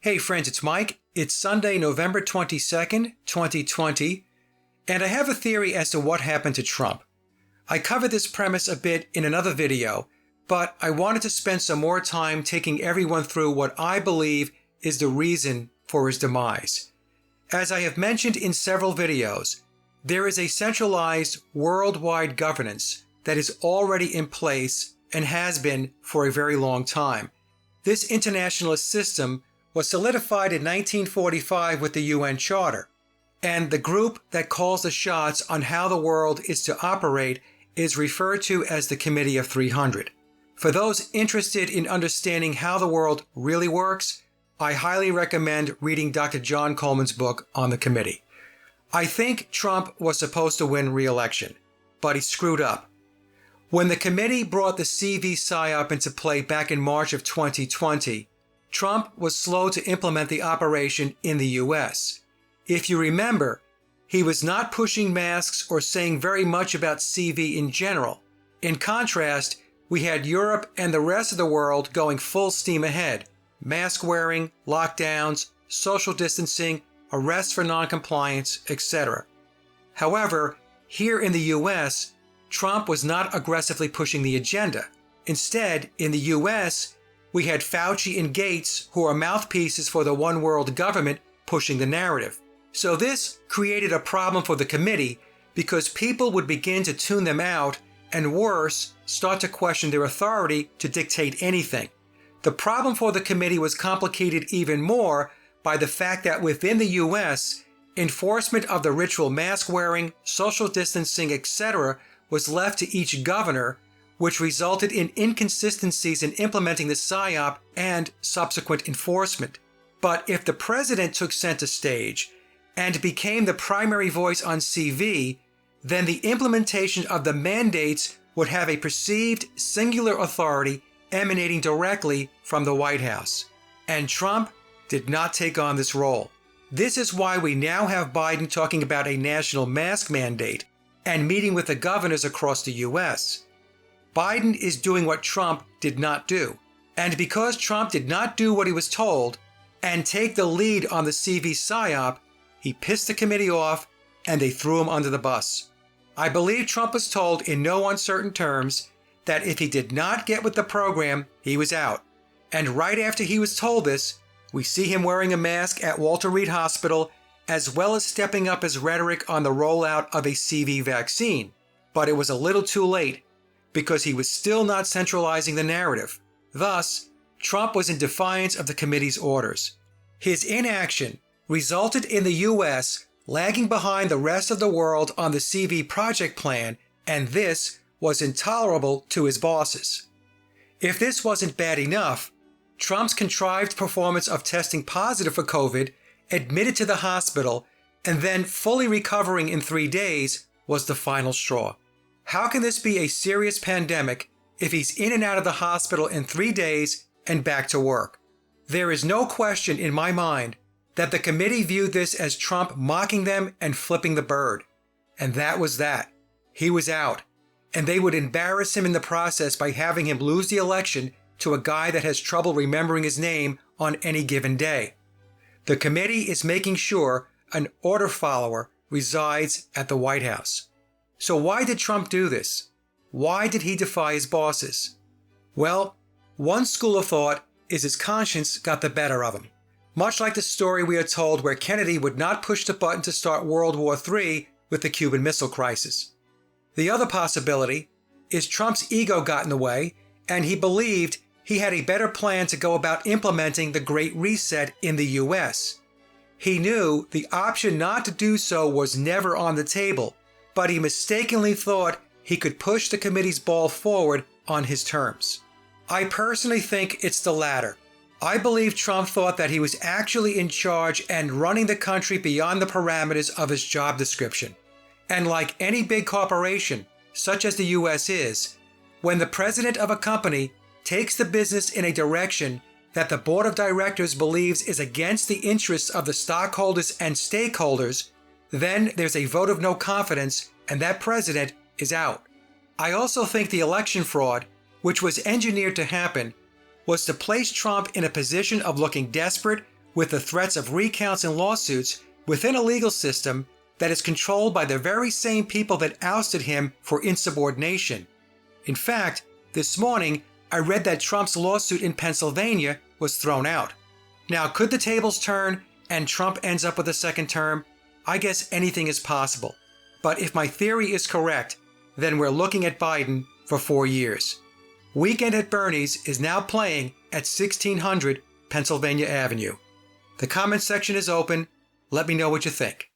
Hey friends, it's Mike. It's Sunday, November 22nd, 2020, and I have a theory as to what happened to Trump. I covered this premise a bit in another video, but I wanted to spend some more time taking everyone through what I believe is the reason for his demise. As I have mentioned in several videos, there is a centralized worldwide governance that is already in place and has been for a very long time. This internationalist system was solidified in 1945 with the UN Charter, and the group that calls the shots on how the world is to operate is referred to as the Committee of 300. For those interested in understanding how the world really works, I highly recommend reading Dr. John Coleman's book on the committee. I think Trump was supposed to win re-election, but he screwed up. When the committee brought the CV PSYOP into play back in March of 2020, Trump was slow to implement the operation in the US. If you remember, he was not pushing masks or saying very much about CV in general. In contrast, we had Europe and the rest of the world going full steam ahead. Mask wearing, lockdowns, social distancing, arrests for noncompliance, etc. However, here in the US, Trump was not aggressively pushing the agenda. Instead, in the US, we had Fauci and Gates, who are mouthpieces for the one world government, pushing the narrative. So this created a problem for the committee because people would begin to tune them out and worse, start to question their authority to dictate anything. The problem for the committee was complicated even more by the fact that within the US, enforcement of the ritual mask wearing, social distancing, etc. was left to each governor, which resulted in inconsistencies in implementing the PSYOP and subsequent enforcement. But if the president took center stage and became the primary voice on CV, then the implementation of the mandates would have a perceived singular authority emanating directly from the White House. And Trump did not take on this role. This is why we now have Biden talking about a national mask mandate and meeting with the governors across the US. Biden is doing what Trump did not do. And because Trump did not do what he was told and take the lead on the CV PSYOP, he pissed the committee off and they threw him under the bus. I believe Trump was told in no uncertain terms that if he did not get with the program, he was out. And right after he was told this, we see him wearing a mask at Walter Reed Hospital, as well as stepping up his rhetoric on the rollout of a CV vaccine. But it was a little too late, because he was still not centralizing the narrative. Thus, Trump was in defiance of the committee's orders. His inaction resulted in the US lagging behind the rest of the world on the CV project plan, and this was intolerable to his bosses. If this wasn't bad enough, Trump's contrived performance of testing positive for COVID, admitted to the hospital, and then fully recovering in 3 days was the final straw. How can this be a serious pandemic if he's in and out of the hospital in 3 days and back to work? There is no question in my mind that the committee viewed this as Trump mocking them and flipping the bird. And that was that. He was out. And they would embarrass him in the process by having him lose the election to a guy that has trouble remembering his name on any given day. The committee is making sure an order follower resides at the White House. So why did Trump do this? Why did he defy his bosses? Well, one school of thought is his conscience got the better of him. Much like the story we are told where Kennedy would not push the button to start World War III with the Cuban Missile Crisis. The other possibility is Trump's ego got in the way, and he believed he had a better plan to go about implementing the Great Reset in the US. He knew the option not to do so was never on the table, but he mistakenly thought he could push the committee's ball forward on his terms. I personally think it's the latter. I believe Trump thought that he was actually in charge and running the country beyond the parameters of his job description. And like any big corporation, such as the US is, when the president of a company takes the business in a direction that the board of directors believes is against the interests of the stockholders and stakeholders, then there's a vote of no confidence and that president is out. I also think the election fraud, which was engineered to happen, was to place Trump in a position of looking desperate with the threats of recounts and lawsuits within a legal system that is controlled by the very same people that ousted him for insubordination. In fact, this morning I read that Trump's lawsuit in Pennsylvania was thrown out. Now, could the tables turn and Trump ends up with a second term? I guess anything is possible. But if my theory is correct, then we're looking at Biden for 4 years. Weekend at Bernie's is now playing at 1600 Pennsylvania Avenue. The comment section is open. Let me know what you think.